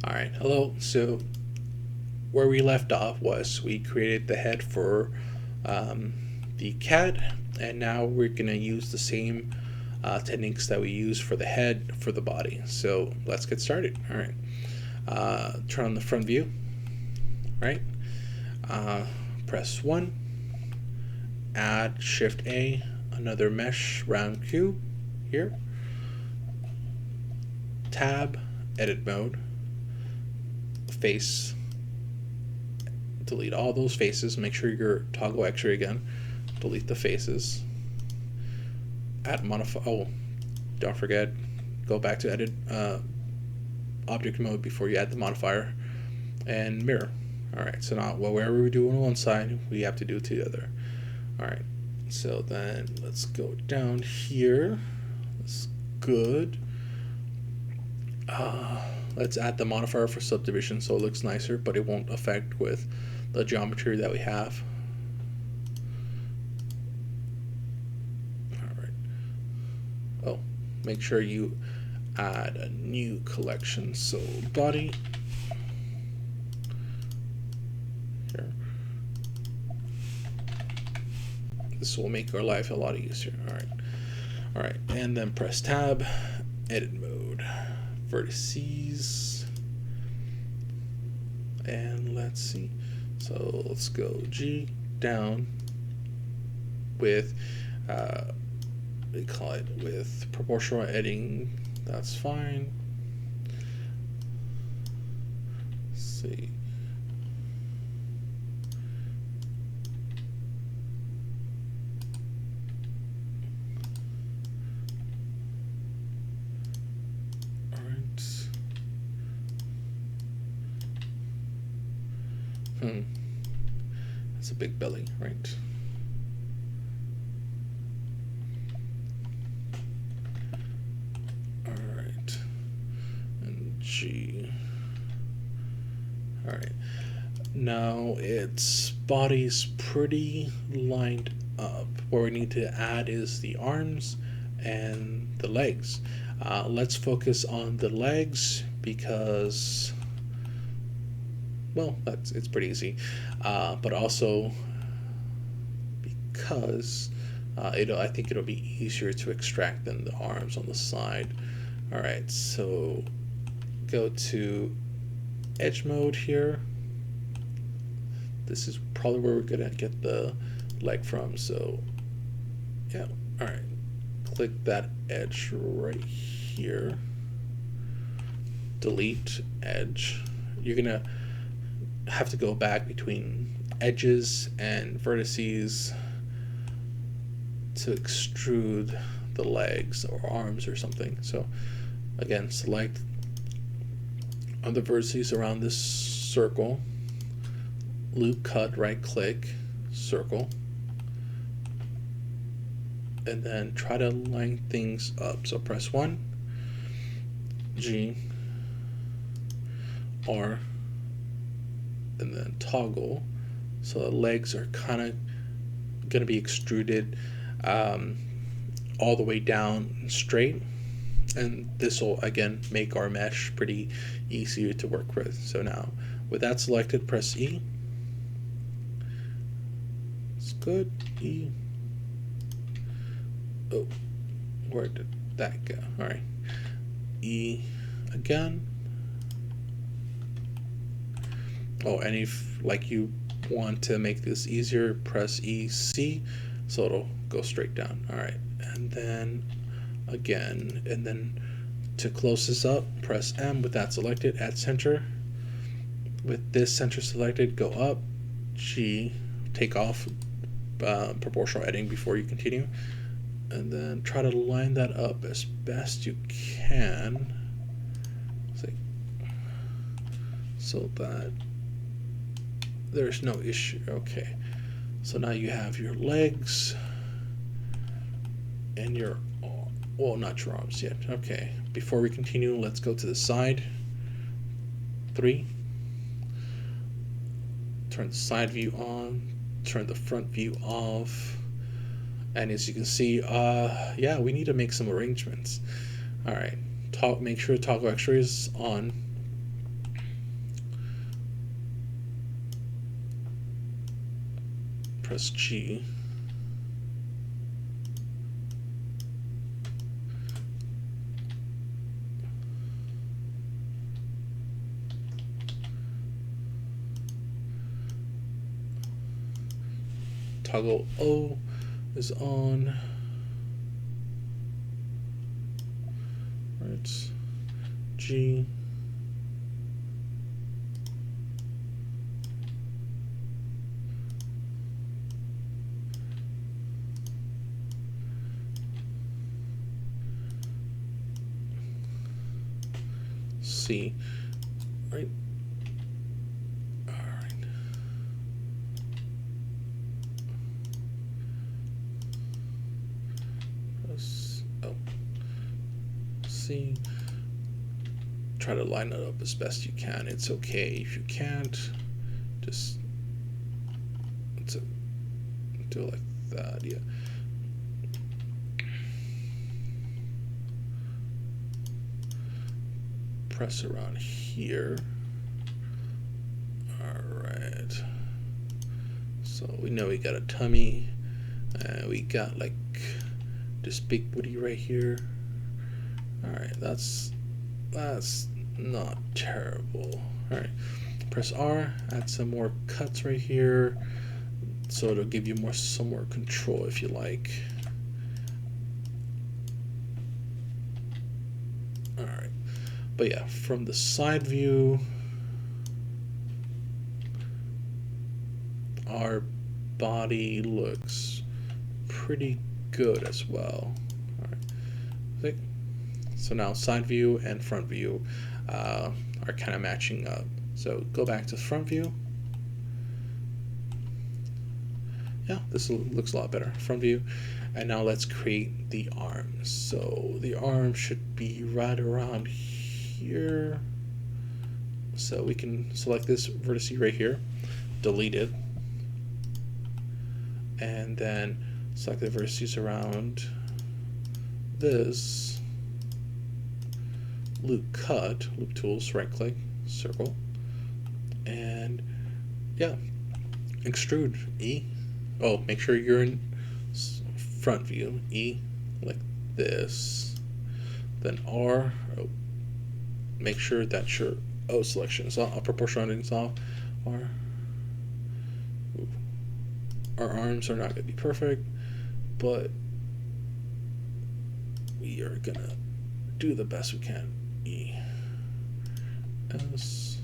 All right, hello. So where we left off was we created the head for the cat, and now we're gonna use the same techniques that we use for the head for the body. So let's get started. All right, turn on the front view. Right, uh, press 1, add Shift A, another mesh round cube here, tab, edit mode, face, delete all those faces, make sure your toggle X-ray again, delete the faces, add modify, oh, don't forget, go back to edit object mode before you add the modifier, and mirror. Alright, so now wherever we do on one side, we have to do to the other. Alright, so then let's go down here. That's good. Let's add the modifier for subdivision so it looks nicer, but it won't affect with the geometry that we have. Alright. Oh, make sure you add a new collection. So body. Here. This will make our life a lot easier. Alright, and then press tab, edit mode, vertices, and let's see. So let's go G down with we call it with proportional editing. That's fine. Let's see. That's a big belly, right? Alright. And G. Alright. Now its body's pretty lined up. What we need to add is the arms and the legs. Let's focus on the legs because, well, it's pretty easy, but also because I think it'll be easier to extract than the arms on the side. All right, so go to edge mode here. This is probably where we're gonna get the leg from. So yeah, all right, click that edge right here. Delete edge. You're gonna have to go back between edges and vertices to extrude the legs or arms or something. So again, select on the vertices around this circle, loop cut, right click, circle, and then try to line things up. So press 1, G, R, and then toggle, so the legs are kind of going to be extruded all the way down straight, and this will again make our mesh pretty easier to work with. So now with that selected, press E. It's good. E. Oh, where did that go? All right, E again. Oh, and if like you want to make this easier, press EC, so it'll go straight down. All right, and then again, and then to close this up, press M with that selected, add center. With this center selected, go up, G, take off proportional editing before you continue, and then try to line that up as best you can, so that there's no issue. Okay, so now you have your legs and your, well, not your arms yet. Okay, before we continue, let's go to the side. 3, turn the side view on, turn the front view off, and as you can see, yeah, we need to make some arrangements. All right, make sure toggle X-ray is on. press G. Toggle O is on. Right. G. C. Right. All right. Press O. C. Try to line it up as best you can. It's okay if you can't. Just do it like that. Yeah. Press around here. All right. So we know we got a tummy. We got like this big booty right here. All right, that's not terrible. All right, press R. Add some more cuts right here, so it'll give you some more control if you like. All right, but yeah, from the side view, our body looks pretty good as well. All right. So now side view and front view are kind of matching up. So go back to front view. Yeah, this looks a lot better. Front view. And now let's create the arms. So the arm should be right around here. So we can select this vertex right here, delete it, and then select the vertices around this. Loop cut, loop tools, right click, circle, and yeah, extrude, E. Oh, make sure you're in front view, E, like this, then R. Oh, make sure that your O selection is off, proportionality is off, R. Ooh. Our arms are not going to be perfect, but we are going to do the best we can. E, S,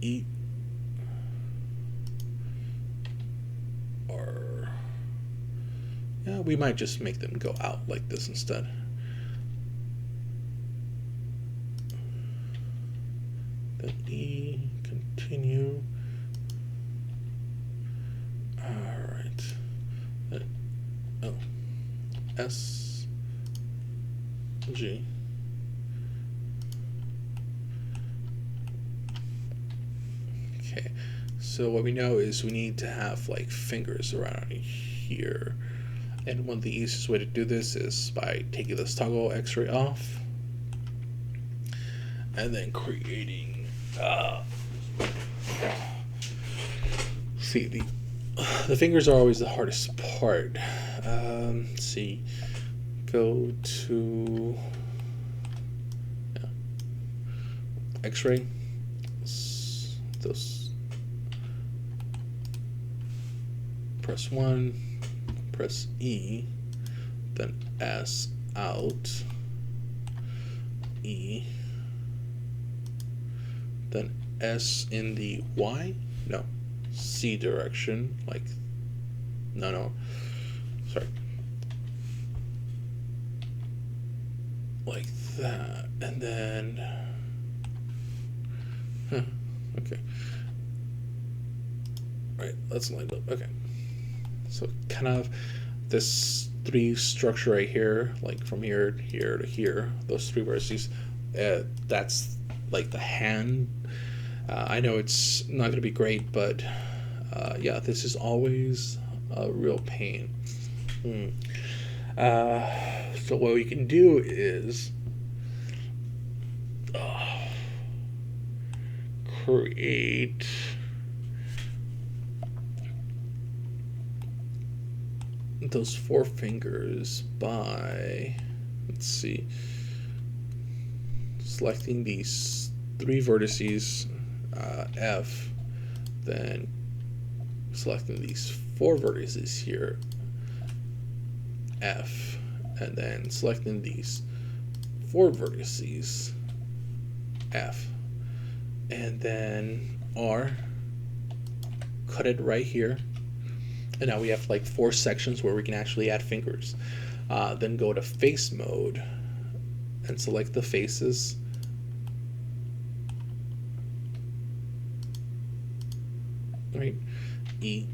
E, R. Yeah, we might just make them go out like this instead. Then E, continue. All right. Oh, S, G. Okay, so what we know is we need to have like fingers around here, and one of the easiest way to do this is by taking this toggle X-ray off and then creating see, the fingers are always the hardest part. Let's see, go to X-ray, those, press 1, press E, then S out, E, then S in the Y, no, C direction, like, no, sorry, like that, and then, okay, right, let's line up, okay, so kind of this 3 structure right here, like from here to here to here, those 3 vertices, that's like the hand. I know it's not going to be great, but yeah, this is always a real pain. So what we can do is create those four fingers by, let's see, selecting these three vertices, F, then selecting these four vertices here, F, and then selecting these four vertices, F, and then R, cut it right here, and now we have like four sections where we can actually add fingers. Then go to face mode and select the faces. Right, E.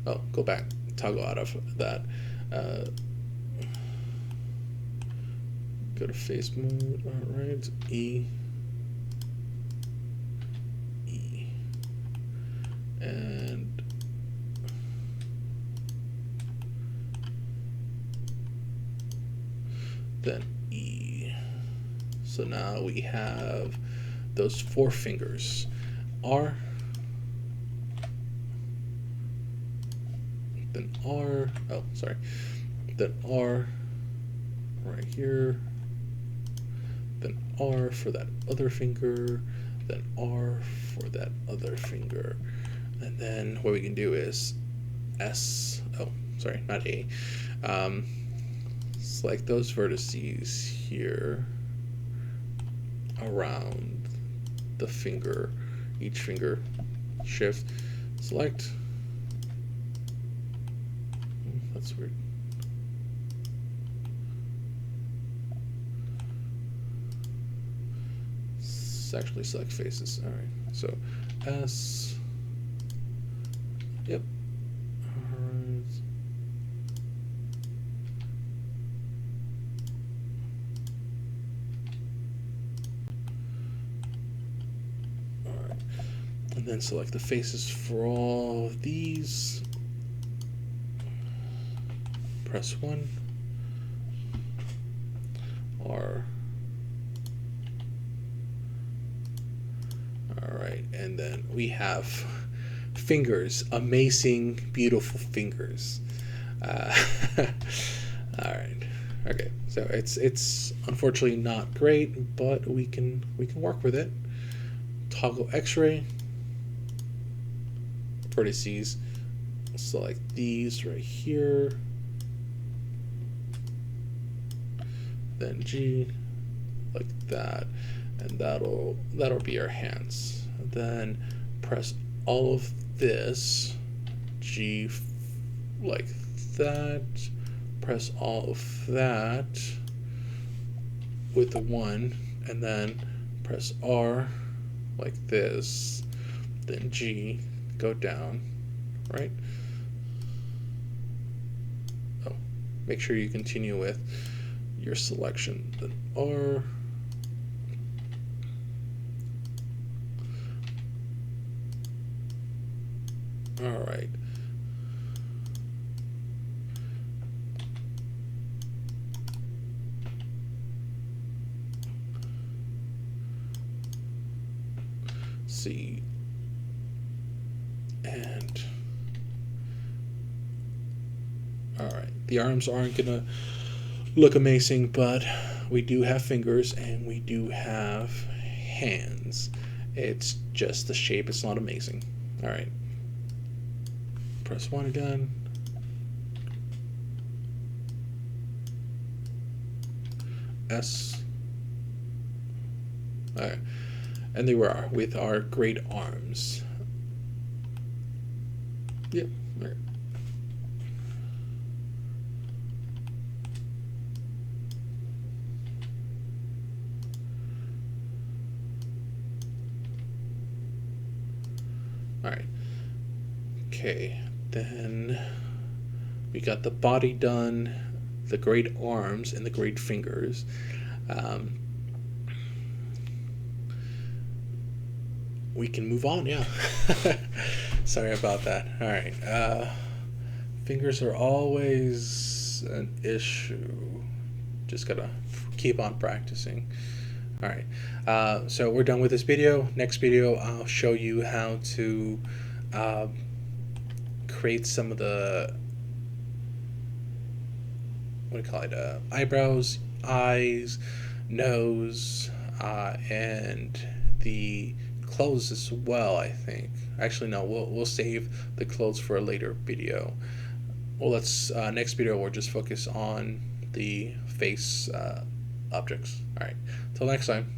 Oh, go back, toggle out of that. Go to face mode, all right, E, E, and then E. So now we have those four fingers. R, then R, oh, sorry, then R right here, then R for that other finger, then R for that other finger. And then what we can do is S, oh, sorry, not A. Select those vertices here around the finger, each finger, shift, select. That's weird. Actually select faces. All right, so S, yep, all right. All right, and then select the faces for all of these, press 1, R. Alright, and then we have fingers, amazing, beautiful fingers. Alright, okay, so it's unfortunately not great, but we can work with it. Toggle X-ray, vertices, select these right here, then G, like that. And that'll be our hands. Then press all of this, G, like that. Press all of that with the 1, and then press R like this. Then G, go down, right? Oh, make sure you continue with your selection. Then R. All right. See. And all right. The arms aren't gonna look amazing, but we do have fingers and we do have hands. It's just the shape, it's not amazing. All right. Press 1 again. S. All right. And there we are with our great arms. Yep. All right. All right. Okay. Then we got the body done, the great arms and the great fingers. We can move on, yeah. Sorry about that. All right. Fingers are always an issue. Just gotta keep on practicing. All right. So we're done with this video. Next video, I'll show you how to uh, create some of the, what do you call it, eyebrows, eyes, nose, and the clothes as well, I think. Actually, no, we'll save the clothes for a later video. Well, let's next video we'll just focus on the face objects. All right. Till next time.